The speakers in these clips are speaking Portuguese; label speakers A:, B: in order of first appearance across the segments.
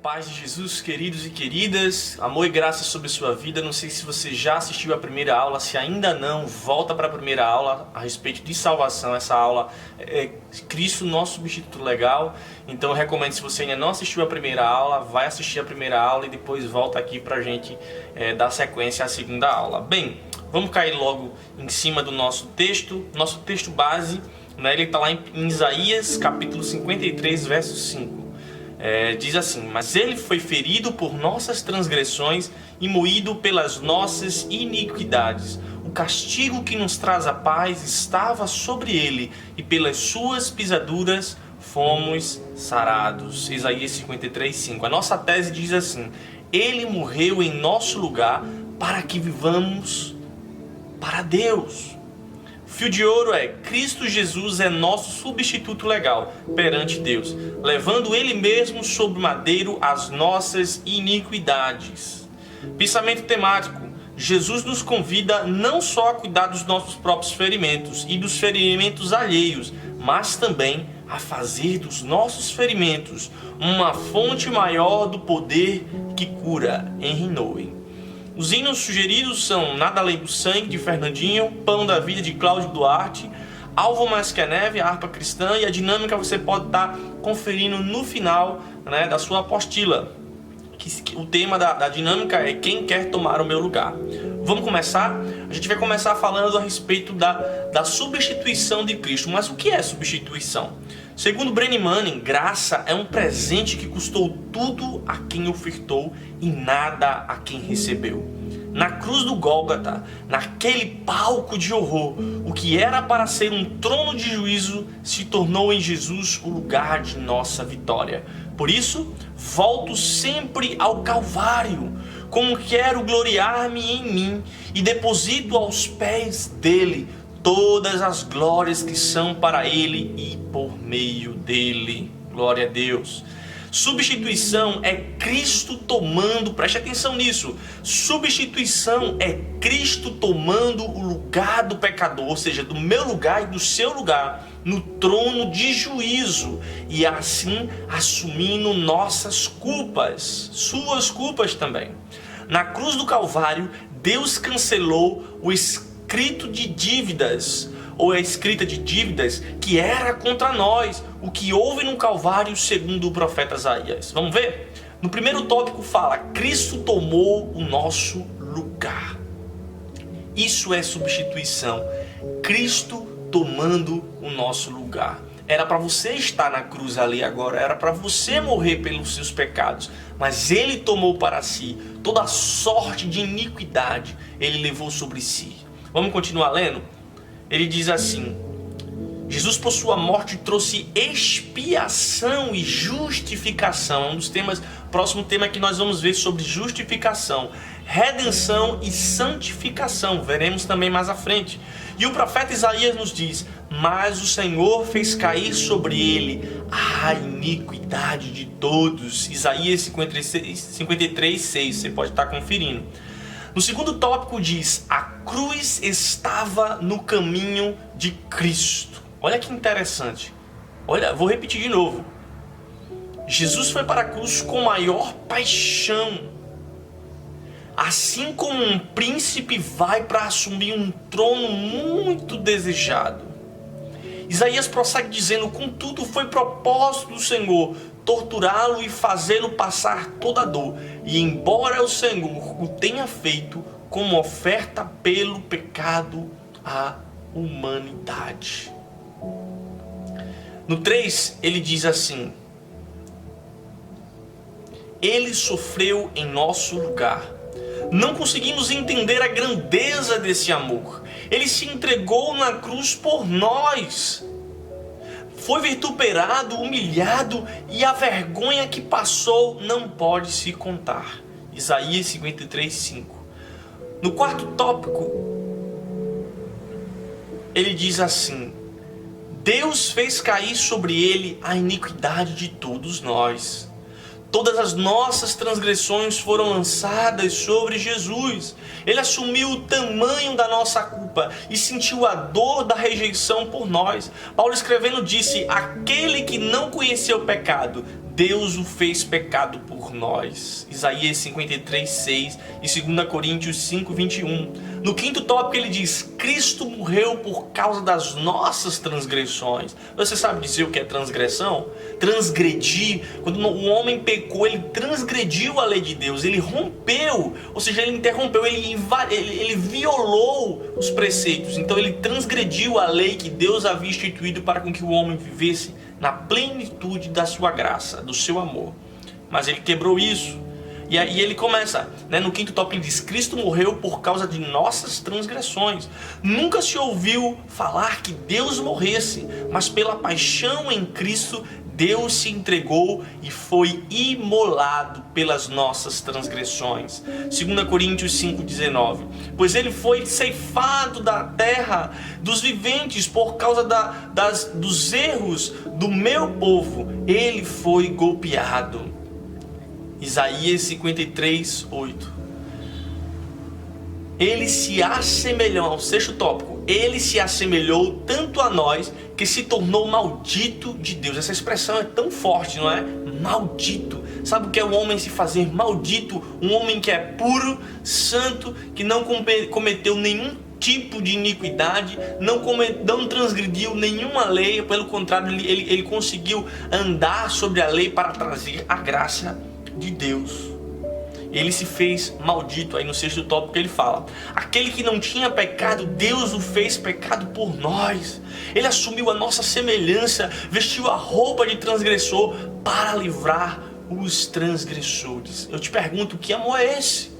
A: Paz de Jesus, queridos e queridas, amor e graça sobre a sua vida. Não sei se você já assistiu a primeira aula, se ainda não, volta para a primeira aula a respeito de salvação. Essa aula é Cristo, nosso substituto legal. Então eu recomendo, se você ainda não assistiu a primeira aula, vai assistir a primeira aula e depois volta aqui para a gente dar sequência à segunda aula. Bem, vamos cair logo em cima do nosso texto base, né? Ele está lá em Isaías capítulo 53, verso 5. Diz assim: mas ele foi ferido por nossas transgressões e moído pelas nossas iniquidades. O castigo que nos traz a paz estava sobre ele, e pelas suas pisaduras fomos sarados. Isaías 53, 5. A nossa tese diz assim: ele morreu em nosso lugar para que vivamos para Deus. Fio de ouro é: Cristo Jesus é nosso substituto legal perante Deus, levando Ele mesmo sobre o madeiro as nossas iniquidades. Pensamento temático: Jesus nos convida não só a cuidar dos nossos próprios ferimentos e dos ferimentos alheios, mas também a fazer dos nossos ferimentos uma fonte maior do poder que cura. Henry Nouwen. Os hinos sugeridos são Nada Além do Sangue, de Fernandinho, Pão da Vida, de Cláudio Duarte, Alvo Mais Que a Neve, a harpa cristã, e a dinâmica você pode estar conferindo no final, né, da sua apostila. O tema da dinâmica é Quem Quer Tomar o Meu Lugar. Vamos começar? A gente vai começar falando a respeito da substituição de Cristo. Mas o que é substituição? Segundo Brennan Manning, graça é um presente que custou tudo a quem ofertou e nada a quem recebeu. Na cruz do Gólgota, naquele palco de horror, o que era para ser um trono de juízo se tornou em Jesus o lugar de nossa vitória. Por isso, volto sempre ao Calvário, como quero gloriar-me em mim, e deposito aos pés dele todas as glórias que são para ele e por meio dele. Glória a Deus. Substituição é Cristo tomando, preste atenção nisso, substituição é Cristo tomando o lugar do pecador, ou seja, do meu lugar e do seu lugar, no trono de juízo, e assim assumindo nossas culpas, suas culpas também. Na cruz do Calvário, Deus cancelou o escrito de dívidas, ou a escrita de dívidas que era contra nós, o que houve no Calvário segundo o profeta Isaías. Vamos ver? No primeiro tópico fala: Cristo tomou o nosso lugar. Isso é substituição. Cristo tomando o nosso lugar. Era para você estar na cruz ali agora, era para você morrer pelos seus pecados, mas Ele tomou para si toda a sorte de iniquidade, Ele levou sobre si. Vamos continuar lendo? Ele diz assim: Jesus por sua morte trouxe expiação e justificação. Um dos temas, próximo tema que nós vamos ver sobre justificação, redenção e santificação. Veremos também mais à frente. E o profeta Isaías nos diz: mas o Senhor fez cair sobre ele a iniquidade de todos. Isaías 53, 6. Você pode estar conferindo. No segundo tópico diz: a cruz estava no caminho de Cristo. Olha que interessante. Olha, vou repetir de novo. Jesus foi para a cruz com maior paixão. Assim como um príncipe vai para assumir um trono muito desejado. Isaías prossegue dizendo: contudo foi propósito do Senhor torturá-lo e fazê-lo passar toda a dor. E embora o Senhor o tenha feito como oferta pelo pecado à humanidade. No 3 ele diz assim: ele sofreu em nosso lugar. Não conseguimos entender a grandeza desse amor. Ele se entregou na cruz por nós. Foi vituperado, humilhado, e a vergonha que passou não pode se contar. Isaías 53, 5. No quarto tópico, ele diz assim: Deus fez cair sobre ele a iniquidade de todos nós. Todas as nossas transgressões foram lançadas sobre Jesus. Ele assumiu o tamanho da nossa culpa e sentiu a dor da rejeição por nós. Paulo escrevendo disse: aquele que não conheceu o pecado, Deus o fez pecado por nós. Isaías 53:6 e 2 Coríntios 5:21. No quinto tópico ele diz: Cristo morreu por causa das nossas transgressões. Você sabe dizer o que é transgressão? Transgredir. Quando o homem pecou, ele transgrediu a lei de Deus. Ele rompeu, ou seja, ele interrompeu, ele violou os preceitos. Então ele transgrediu a lei que Deus havia instituído para com que o homem vivesse na plenitude da sua graça, do seu amor. Mas ele quebrou isso. E aí ele começa, no quinto tópico ele diz: Cristo morreu por causa de nossas transgressões. Nunca se ouviu falar que Deus morresse, mas pela paixão em Cristo, Deus se entregou e foi imolado pelas nossas transgressões. 2 Coríntios 5:19. Pois ele foi ceifado da terra dos viventes por causa dos erros do meu povo. Ele foi golpeado. Isaías 53:8. Ele se assemelhou, ao sexto tópico, ele se assemelhou tanto a nós que se tornou maldito de Deus. Essa expressão é tão forte, não é? Maldito. Sabe o que é o homem se fazer maldito? Um homem que é puro, santo, que não cometeu nenhum tipo de iniquidade, não transgrediu nenhuma lei, pelo contrário, ele conseguiu andar sobre a lei para trazer a graça de Deus. Ele se fez maldito. Aí no sexto tópico ele fala: aquele que não tinha pecado, Deus o fez pecado por nós. Ele assumiu a nossa semelhança, vestiu a roupa de transgressor para livrar os transgressores. Eu te pergunto, que amor é esse?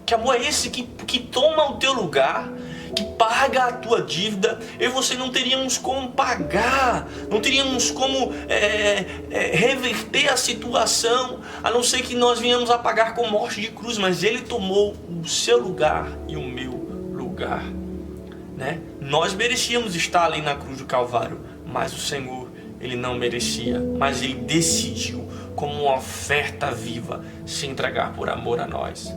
A: Que amor é esse que toma o teu lugar, que paga a tua dívida? Eu e você não teríamos como pagar, não teríamos como reverter a situação, a não ser que nós venhamos a pagar com morte de cruz. Mas ele tomou o seu lugar e o meu lugar, Nós merecíamos estar ali na cruz do Calvário, mas o Senhor, ele não merecia, mas ele decidiu, como uma oferta viva, se entregar por amor a nós.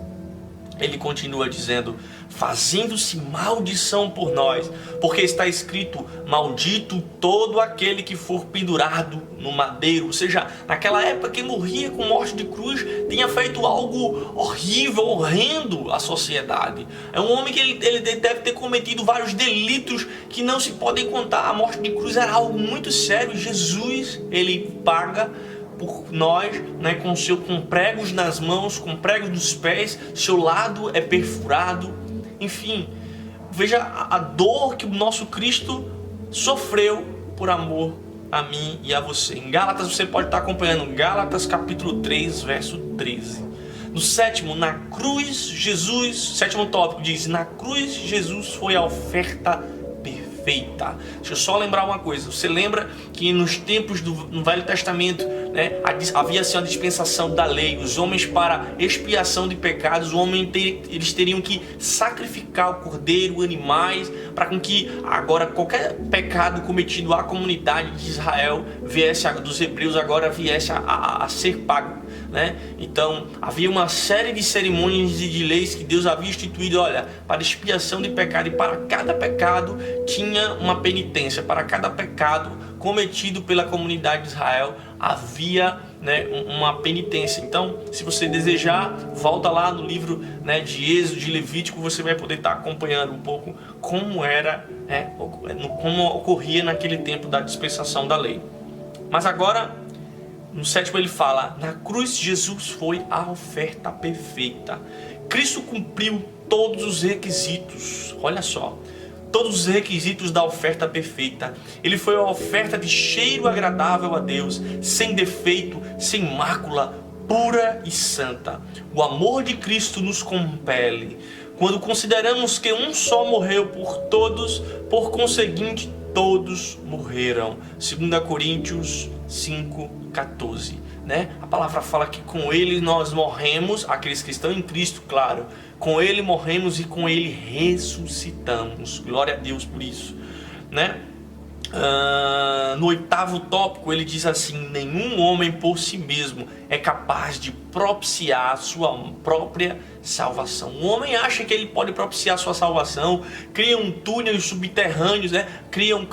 A: Ele continua dizendo: fazendo-se maldição por nós, porque está escrito: maldito todo aquele que for pendurado no madeiro. Ou seja, naquela época, quem morria com morte de cruz tinha feito algo horrível, horrendo à sociedade. É um homem que ele deve ter cometido vários delitos que não se podem contar. A morte de cruz era algo muito sério. Jesus, ele paga por nós, com pregos nas mãos, com pregos nos pés, seu lado é perfurado. Enfim, veja a dor que o nosso Cristo sofreu por amor a mim e a você. Em Gálatas, você pode estar acompanhando Gálatas capítulo 3, verso 13. No sétimo, na cruz Jesus, sétimo tópico diz: na cruz Jesus foi a oferta perfeita. Deixa eu só lembrar uma coisa. Você lembra que nos tempos no Velho Testamento, havia assim a dispensação da lei. Os homens, para expiação de pecados, eles teriam que sacrificar o cordeiro, animais, para com que agora qualquer pecado cometido à comunidade de Israel dos hebreus agora viesse a ser pago. Então havia uma série de cerimônias e de leis que Deus havia instituído, para expiação de pecado, e para cada pecado tinha uma penitência. Para cada pecado cometido pela comunidade de Israel havia uma penitência. Então, se você desejar, volta lá no livro de Êxodo, de Levítico, você vai poder estar acompanhando um pouco como era, como ocorria naquele tempo da dispensação da lei. Mas agora, no sétimo ele fala: na cruz Jesus foi a oferta perfeita. Cristo cumpriu todos os requisitos. Olha só, todos os requisitos da oferta perfeita. Ele foi a oferta de cheiro agradável a Deus, sem defeito, sem mácula, pura e santa. O amor de Cristo nos compele. Quando consideramos que um só morreu por todos, por conseguinte, todos morreram. 2 Coríntios 5:14. A palavra fala que com ele nós morremos, aqueles que estão em Cristo, claro. Com ele morremos e com ele ressuscitamos. Glória a Deus por isso. No oitavo tópico ele diz assim: nenhum homem por si mesmo é capaz de propiciar a sua própria salvação. O homem acha que ele pode propiciar a sua salvação, criam túneis subterrâneos, criam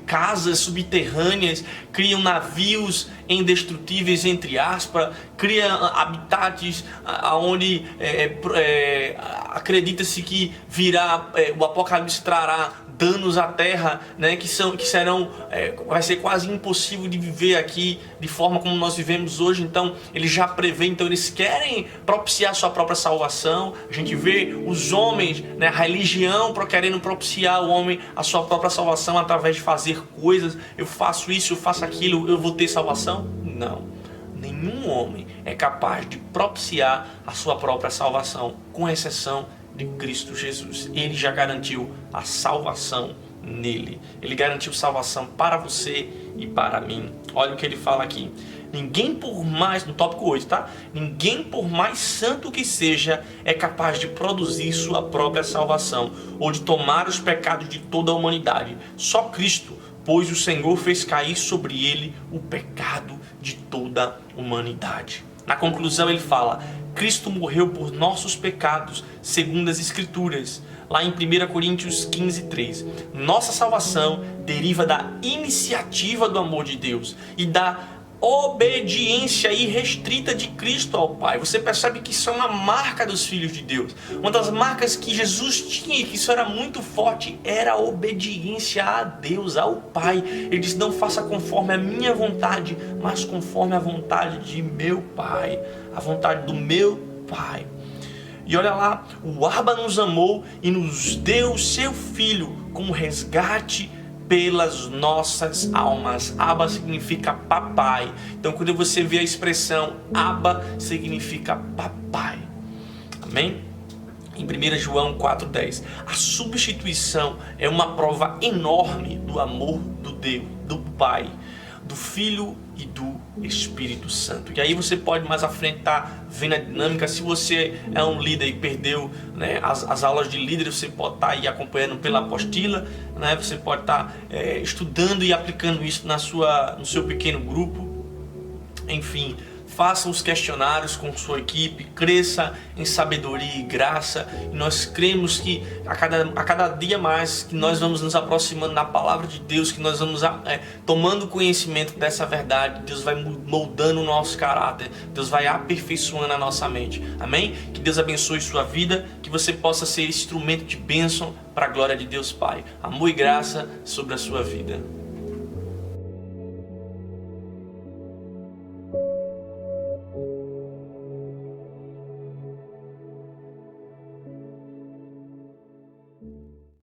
A: casas subterrâneas, criam navios indestrutíveis, entre aspas, cria habitats onde acredita-se que o Apocalipse trará danos à terra, né, que serão, vai ser quase impossível de viver aqui de forma como nós vivemos hoje. Então eles já prevê, então eles querem propiciar sua própria salvação. A gente vê os homens, né, a religião querendo propiciar o homem a sua própria salvação através de fazer coisas. Eu faço isso, eu faço aquilo, eu vou ter salvação? Não. Nenhum homem é capaz de propiciar a sua própria salvação, com exceção de Cristo Jesus. Ele já garantiu a salvação nele. Ele garantiu salvação para você e para mim. Olha o que ele fala aqui. Ninguém por mais, no tópico 8, tá? Ninguém por mais santo que seja é capaz de produzir sua própria salvação ou de tomar os pecados de toda a humanidade. Só Cristo, pois o Senhor fez cair sobre ele o pecado de toda a humanidade. Na conclusão ele fala: Cristo morreu por nossos pecados, segundo as Escrituras. Lá em 1 Coríntios 15:3. Nossa salvação deriva da iniciativa do amor de Deus e da obediência irrestrita de Cristo ao Pai. Você percebe que isso é uma marca dos filhos de Deus. Uma das marcas que Jesus tinha e que isso era muito forte era a obediência a Deus, ao Pai. Ele disse: não faça conforme a minha vontade, mas conforme a vontade de meu Pai, a vontade do meu Pai. E olha lá, o Abba nos amou e nos deu o seu Filho como resgate pelas nossas almas. Abba significa papai. Então quando você vê a expressão Abba, significa papai. Amém? Em 1 João 4,10. A substituição é uma prova enorme do amor do Pai, do Filho e do Espírito Santo. E aí você pode mais à frente estar vendo a dinâmica. Se você é um líder e perdeu, né, as aulas de líder, você pode estar aí acompanhando pela apostila, né? Você pode estar estudando e aplicando isso no seu pequeno grupo. Enfim, faça os questionários com sua equipe, cresça em sabedoria e graça. E nós cremos que a cada dia mais que nós vamos nos aproximando da palavra de Deus, que nós vamos tomando conhecimento dessa verdade, Deus vai moldando o nosso caráter, Deus vai aperfeiçoando a nossa mente. Amém? Que Deus abençoe sua vida, que você possa ser instrumento de bênção para a glória de Deus Pai. Amor e graça sobre a sua vida.